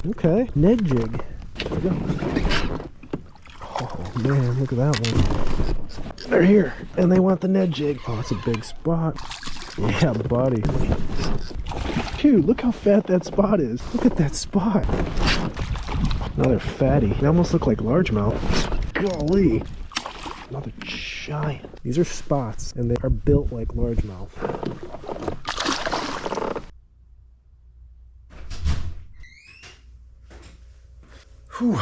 Okay, Ned jig. There we go. Oh man, look at that one. They're here, and they want the Ned jig. Oh, that's a big spot. Yeah, buddy. Dude, look how fat that spot is. Look at that spot. Another fatty. They almost look like largemouth. Golly. Another giant. These are spots, and they are built like largemouth. Whew.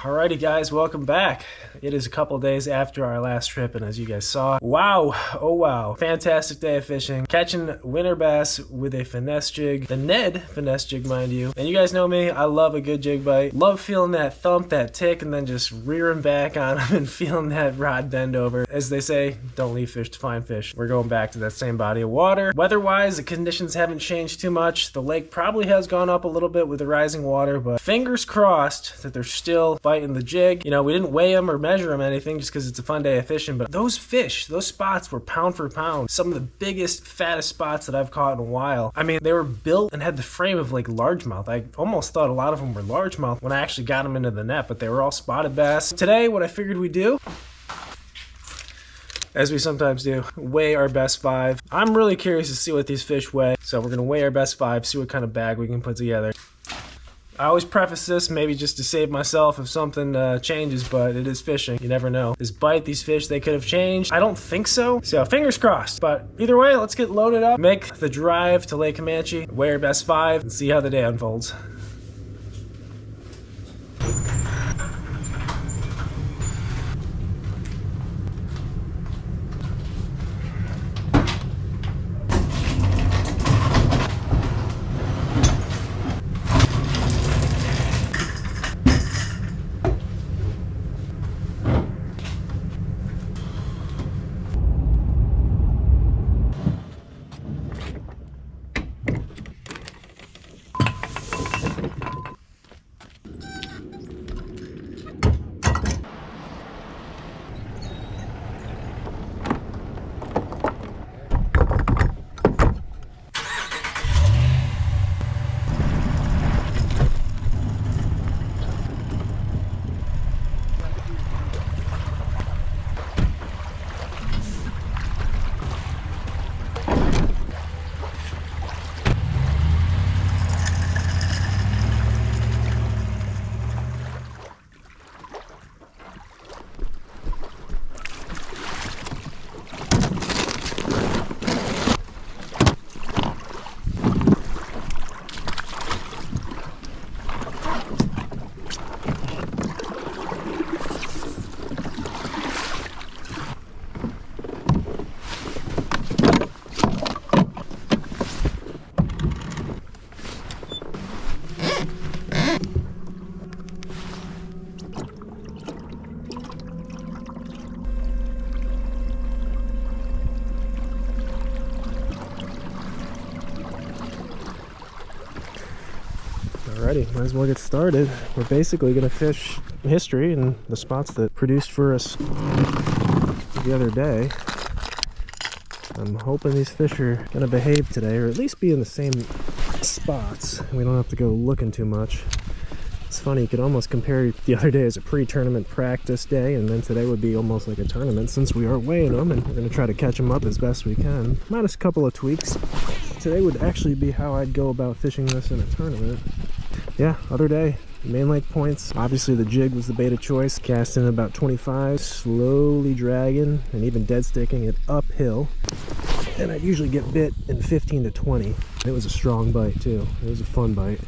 Alrighty guys, welcome back. It is a couple days after our last trip, and as you guys saw, wow, oh wow, fantastic day of fishing. Catching winter bass with a finesse jig, the Ned finesse jig, mind you. And you guys know me, I love a good jig bite. Love feeling that thump, that tick, and then just rearing back on them and feeling that rod bend over. As they say, don't leave fish to find fish. We're going back to that same body of water. Weather-wise, the conditions haven't changed too much. The lake probably has gone up a little bit with the rising water, but fingers crossed that they're still biting the jig. You know, we didn't weigh them or measure them anything just because it's a fun day of fishing, but those fish, those spots were pound for pound some of the biggest, fattest spots that I've caught in a while. I mean, they were built and had the frame of like largemouth. I almost thought a lot of them were largemouth when I actually got them into the net, but they were all spotted bass. Today, what I figured we'd do, as we sometimes do, weigh our best five. I'm really curious to see what these fish weigh, so we're gonna weigh our best five, see what kind of bag we can put together. I always preface this maybe just to save myself if something changes, but it is fishing. You never know. This bite, these fish, they could have changed. I don't think so. So fingers crossed. But either way, let's get loaded up, make the drive to Lake Camanche, weigh our best five, and see how the day unfolds. Alrighty, might as well get started. We're basically going to fish history and the spots that produced for us the other day. I'm hoping these fish are going to behave today, or at least be in the same spots. We don't have to go looking too much. It's funny, you could almost compare the other day as a pre-tournament practice day, and then today would be almost like a tournament since we are weighing them, and we're going to try to catch them up as best we can. Minus a couple of tweaks. Today would actually be how I'd go about fishing this in a tournament. Yeah, other day, main lake points. Obviously the jig was the bait of choice. Casting about 25, slowly dragging and even dead sticking it uphill. And I'd usually get bit in 15 to 20. It was a strong bite too. It was a fun bite.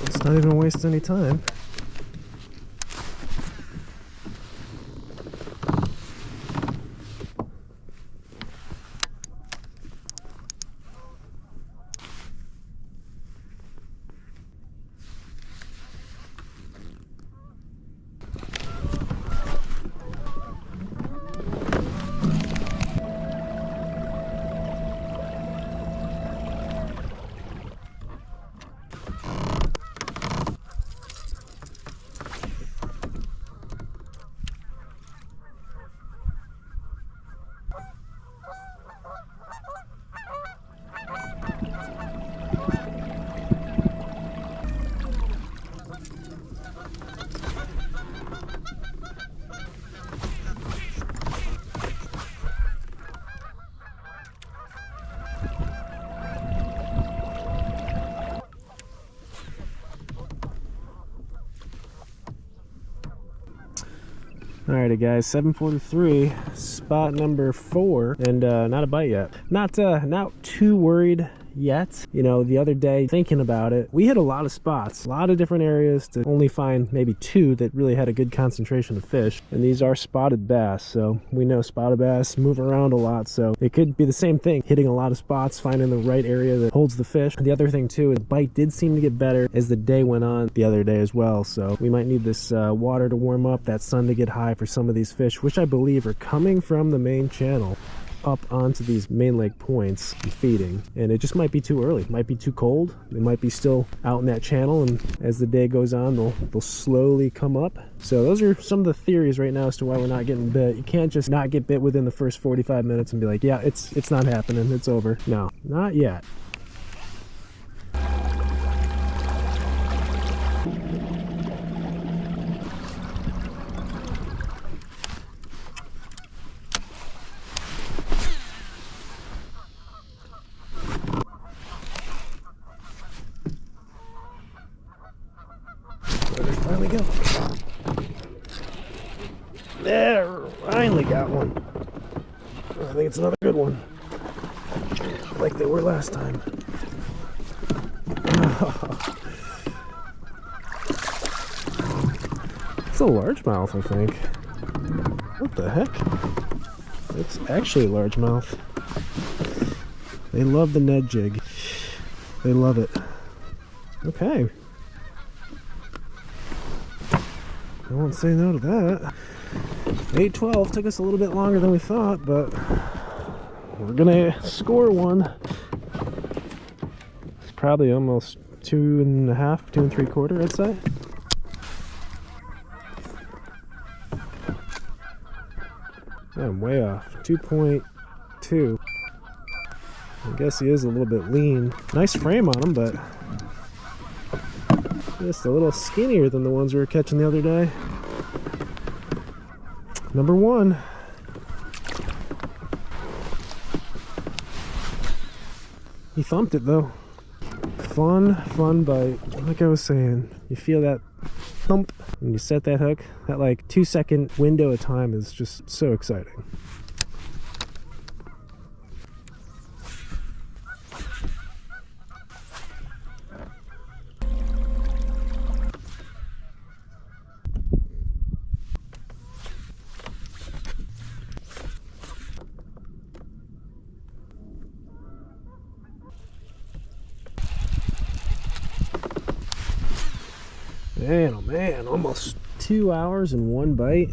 Let's not even waste any time. Alrighty guys, 7:43, spot number 4, and not a bite yet. Not too worried yet. You know, the other day, thinking about it, we hit a lot of spots, a lot of different areas to only find maybe 2 that really had a good concentration of fish. And these are spotted bass, so we know spotted bass move around a lot, so it could be the same thing, hitting a lot of spots, finding the right area that holds the fish. The other thing too, the bite did seem to get better as the day went on the other day as well, so we might need this water to warm up, that sun to get high for some of these fish, which I believe are coming from the main channel up onto these main lake points and feeding. And it just might be too early, might be too cold. They might be still out in that channel, and as the day goes on they'll slowly come up. So those are some of the theories right now as to why we're not getting bit. You can't just not get bit within the first 45 minutes and be like, yeah, it's not happening, it's over. No, not yet. There we go. There, finally got one. I think it's another good one, like they were last time. It's a largemouth, I think. What the heck? It's actually a largemouth. They love the Ned jig. They love it. Okay. I won't say no to that. 8:12 took us a little bit longer than we thought, but we're gonna score one. It's probably almost 2.5, 2 3/4, I'd say. I'm way off. 2.2. I guess he is a little bit lean. Nice frame on him, but just a little skinnier than the ones we were catching the other day. Number 1. He thumped it though. Fun bite. Like I was saying, you feel that thump when you set that hook. That like 2-second window of time is just so exciting. Man, oh man, almost 2 hours and 1 bite.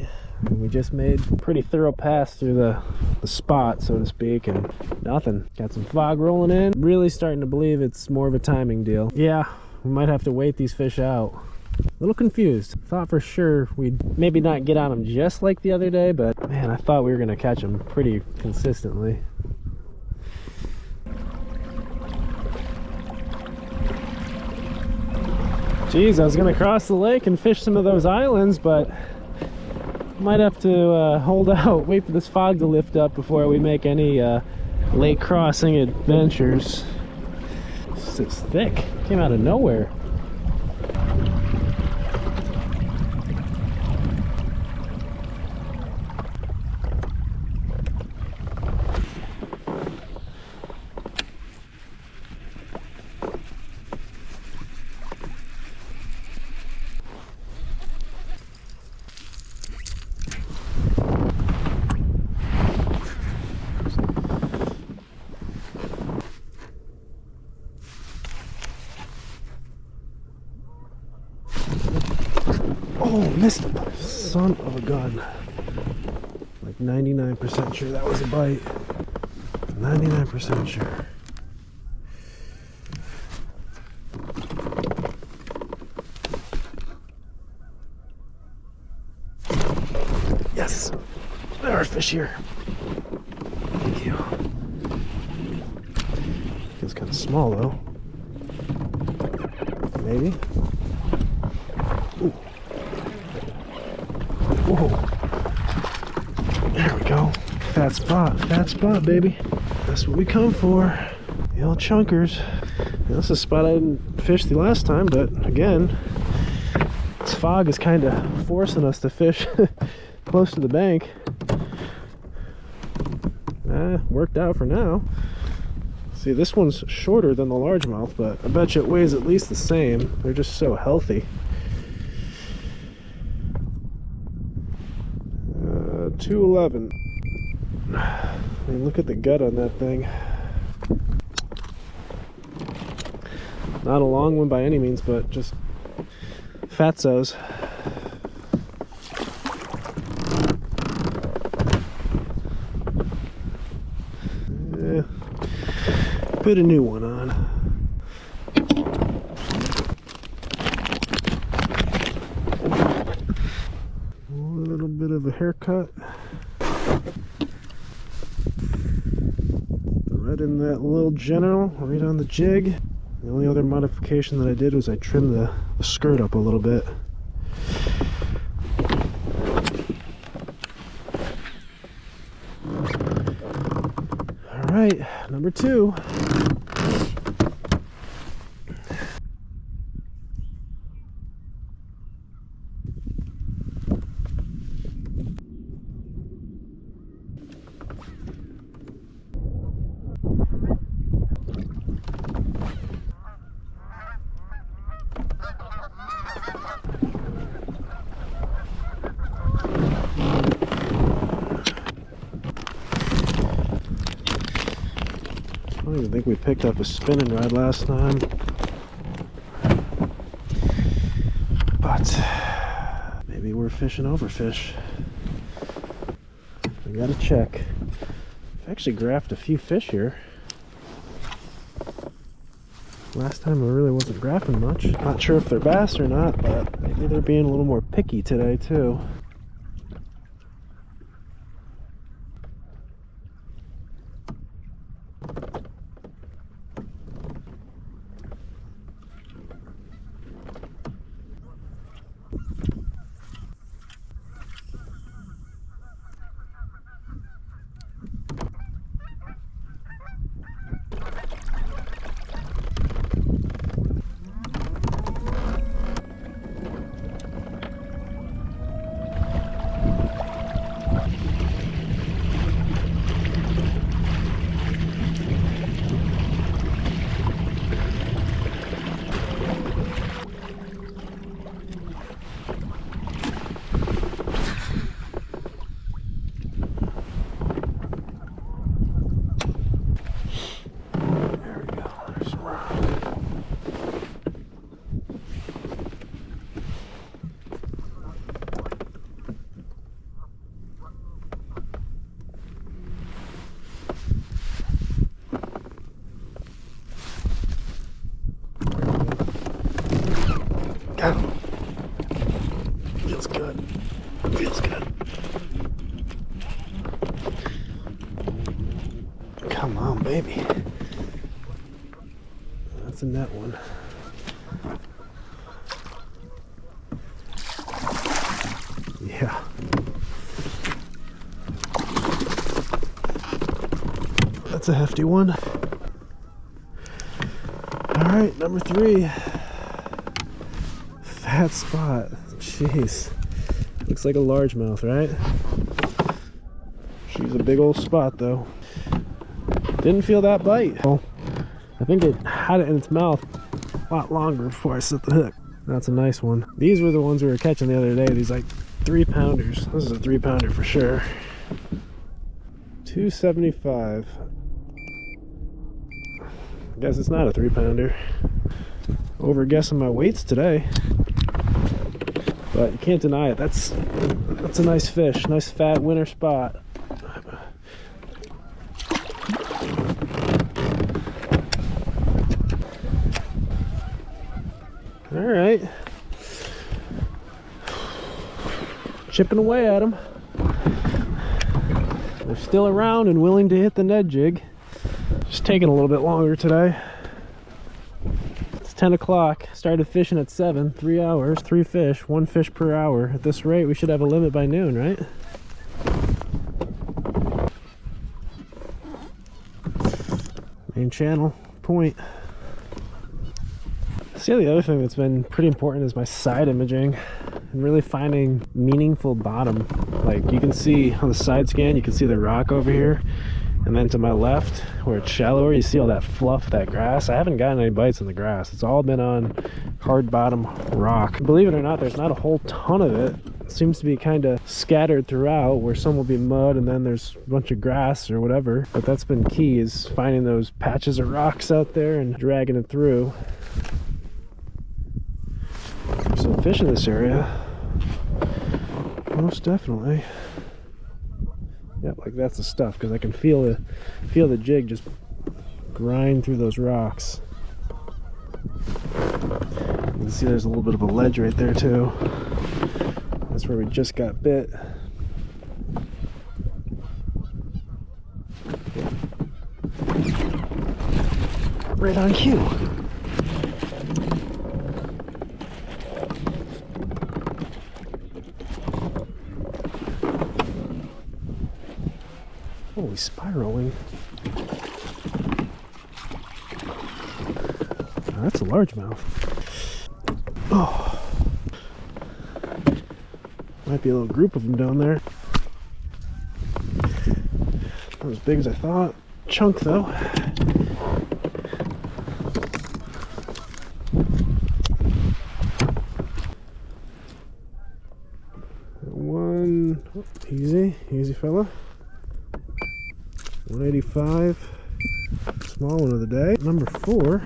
And we just made a pretty thorough pass through the spot, so to speak, and nothing. Got some fog rolling in. Really starting to believe it's more of a timing deal. Yeah, we might have to wait these fish out. A little confused. Thought for sure we'd maybe not get on them just like the other day, but man, I thought we were gonna catch them pretty consistently. Geez, I was gonna cross the lake and fish some of those islands, but might have to hold out, wait for this fog to lift up before we make any lake crossing adventures. It's thick, came out of nowhere. Oh, missed him. Son of a gun. Like 99% sure that was a bite. 99% sure. Yes. There are fish here. Thank you. Feels kind of small though. Maybe. Ooh. Whoa. There we go. Fat spot, baby. That's what we come for. The old chunkers. Now, this is a spot I didn't fish the last time, but again, this fog is kind of forcing us to fish close to the bank. Worked out for now. See, this one's shorter than the largemouth, but I bet you it weighs at least the same. They're just so healthy. 211. I mean, look at the gut on that thing. Not a long one by any means, but just fatzos. Put a new one on. A little bit of a haircut. Right in that little general, right on the jig. The only other modification that I did was I trimmed the skirt up a little bit. Alright, number 2. I don't even think we picked up a spinning rod last time, but maybe we're fishing overfish. I gotta check. I've actually graphed a few fish here. Last time I really wasn't graphing much. Not sure if they're bass or not, but maybe they're being a little more picky today too. Feels good. Feels good. Come on, baby. That's a net one. Yeah. That's a hefty one. All right, number 3. Fat spot. Jeez. Looks like a largemouth, right? She's a big old spot though. Didn't feel that bite. Well, I think it had it in its mouth a lot longer before I set the hook. That's a nice one. These were the ones we were catching the other day. These like 3-pounders. This is a 3-pounder for sure. 275. I guess it's not a 3-pounder. Over guessing my weights today. But you can't deny it. That's a nice fish. Nice fat winter spot. All right. Chipping away at them. They're still around and willing to hit the Ned jig. Just taking a little bit longer today. 10 o'clock, started fishing at 7, 3 hours, 3 fish, 1 fish per hour. At this rate, we should have a limit by noon, right? Main channel, point. See, the other thing that's been pretty important is my side imaging. and really finding meaningful bottom. Like you can see on the side scan, you can see the rock over here. And then to my left, where it's shallower, you see all that fluff, that grass. I haven't gotten any bites in the grass. It's all been on hard bottom rock. Believe it or not, there's not a whole ton of it. It seems to be kind of scattered throughout, where some will be mud and then there's a bunch of grass or whatever. But that's been key, is finding those patches of rocks out there and dragging it through. There's some fish in this area. Most definitely. Yeah, like that's the stuff, because I can feel the jig just grind through those rocks. You can see there's a little bit of a ledge right there too. That's where we just got bit. Right on cue. Holy spiraling. Oh, that's a largemouth. Oh. Might be a little group of them down there. Not as big as I thought. Chunk though. One, easy fella. 185, small one of the day. Number 4.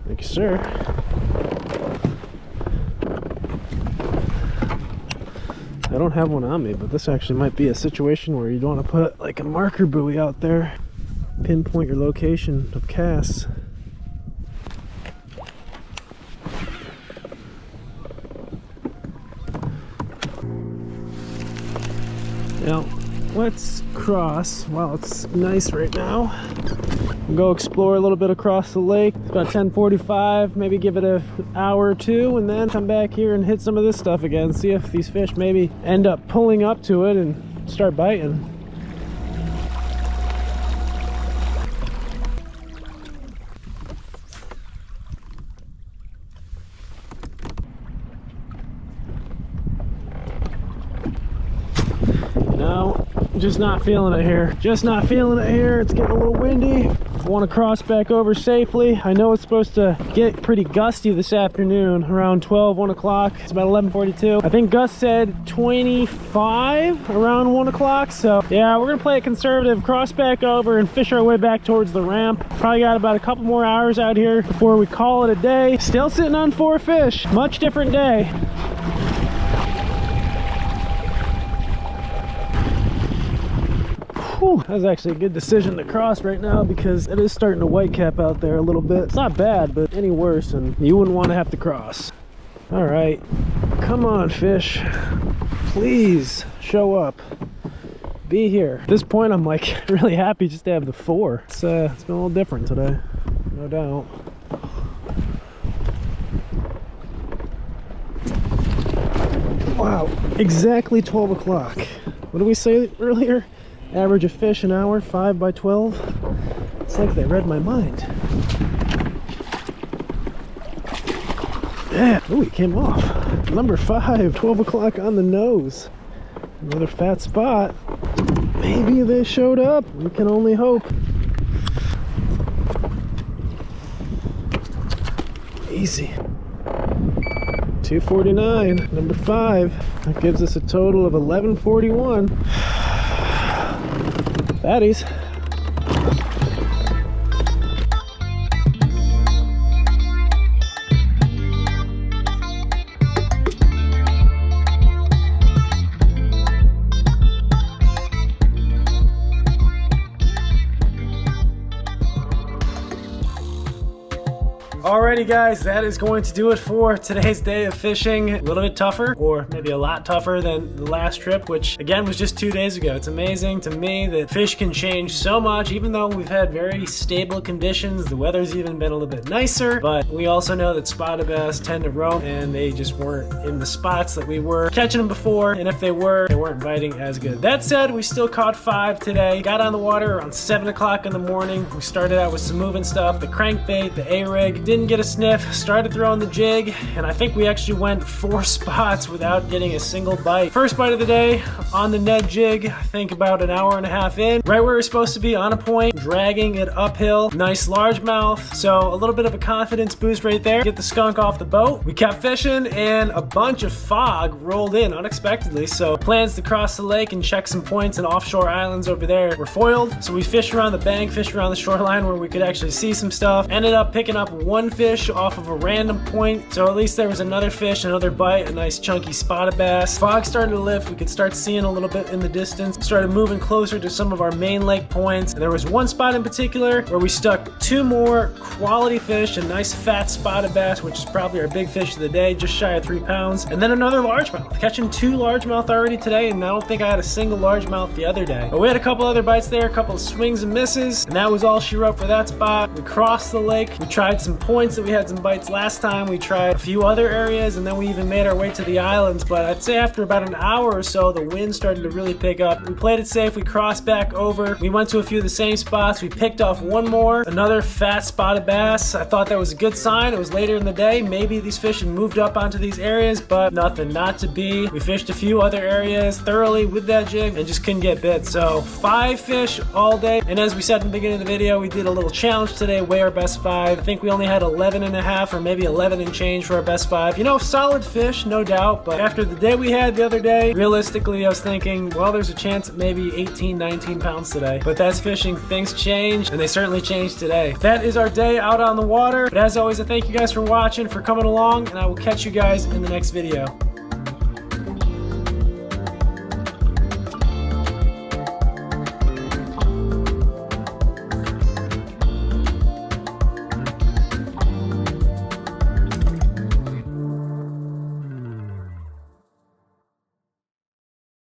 Thank you, sir. I don't have one on me, but this actually might be a situation where you don't want to put like a marker buoy out there, pinpoint your location of casts. Now, let's cross while it's nice right now. Go explore a little bit across the lake. It's about 10:45, maybe give it an hour or two, and then come back here and hit some of this stuff again. See if these fish maybe end up pulling up to it and start biting. No, just not feeling it here. Just not feeling it here. It's getting a little windy. I want to cross back over safely. I know it's supposed to get pretty gusty this afternoon, around 12, 1 o'clock. It's about 11:42. I think Gus said 25 around 1 o'clock. So yeah, we're gonna play it conservative, cross back over and fish our way back towards the ramp. Probably got about a couple more hours out here before we call it a day. Still sitting on 4 fish. Much different day. Whew, that was actually a good decision to cross right now, because it is starting to whitecap out there a little bit. It's not bad, but any worse and you wouldn't want to have to cross. All right, come on fish, please show up, be here. At this point I'm like really happy just to have the 4. It's been a little different today, no doubt. Wow, exactly 12 o'clock. What did we say earlier? Average of fish an hour, 5 by 12. It's like they read my mind. Yeah, oh, he came off. Number 5, 12 o'clock on the nose. Another fat spot. Maybe they showed up. We can only hope. Easy. 249, number 5. That gives us a total of 1141. Fatties. Alrighty guys, that is going to do it for today's day of fishing. A little bit tougher, or maybe a lot tougher than the last trip, which again was just 2 days ago. It's amazing to me that fish can change so much, even though we've had very stable conditions. The weather's even been a little bit nicer, but we also know that spotted bass tend to roam, and they just weren't in the spots that we were catching them before, and if they were, they weren't biting as good. That said, we still caught 5 today. Got on the water around 7 o'clock in the morning. We started out with some moving stuff, the crankbait, the A-rig. Didn't get a sniff, started throwing the jig, and I think we actually went 4 spots without getting a single bite. First bite of the day on the Ned jig, I think about an hour and a half in, right where we're supposed to be, on a point, dragging it uphill. Nice largemouth, so a little bit of a confidence boost right there. Get the skunk off the boat. We kept fishing, and a bunch of fog rolled in unexpectedly, so plans to cross the lake and check some points and offshore islands over there were foiled. So we fished around the bank, fished around the shoreline where we could actually see some stuff. Ended up picking up 1 fish off of a random point, so at least there was another fish, another bite, a nice chunky spotted bass. Fog started to lift, we could start seeing a little bit in the distance, started moving closer to some of our main lake points, and there was one spot in particular where we stuck 2 more quality fish, a nice fat spotted bass, which is probably our big fish of the day, just shy of 3 pounds, and then another largemouth. Catching 2 largemouth already today, and I don't think I had a single largemouth the other day. But we had a couple other bites there, a couple of swings and misses, and that was all she wrote for that spot. We crossed the lake, we tried some points that we had some bites last time, we tried a few other areas, and then we even made our way to the islands. But I'd say after about an hour or so, the wind started to really pick up. We played it safe, we crossed back over, we went to a few of the same spots, we picked off 1 more, another fat spotted bass. I thought that was a good sign. It was later in the day, maybe these fish had moved up onto these areas, but nothing, not to be. We fished a few other areas thoroughly with that jig and just couldn't get bit. So 5 fish all day, and as we said in the beginning of the video, we did a little challenge today, weigh our best 5. I think we only had 11 and a half or maybe 11 and change for our best 5. You know, solid fish, no doubt, but after the day we had the other day, realistically I was thinking, well, there's a chance at maybe 18, 19 pounds today. But that's fishing, things change, and they certainly changed today. That is our day out on the water, but as always, I thank you guys for watching, for coming along, and I will catch you guys in the next video.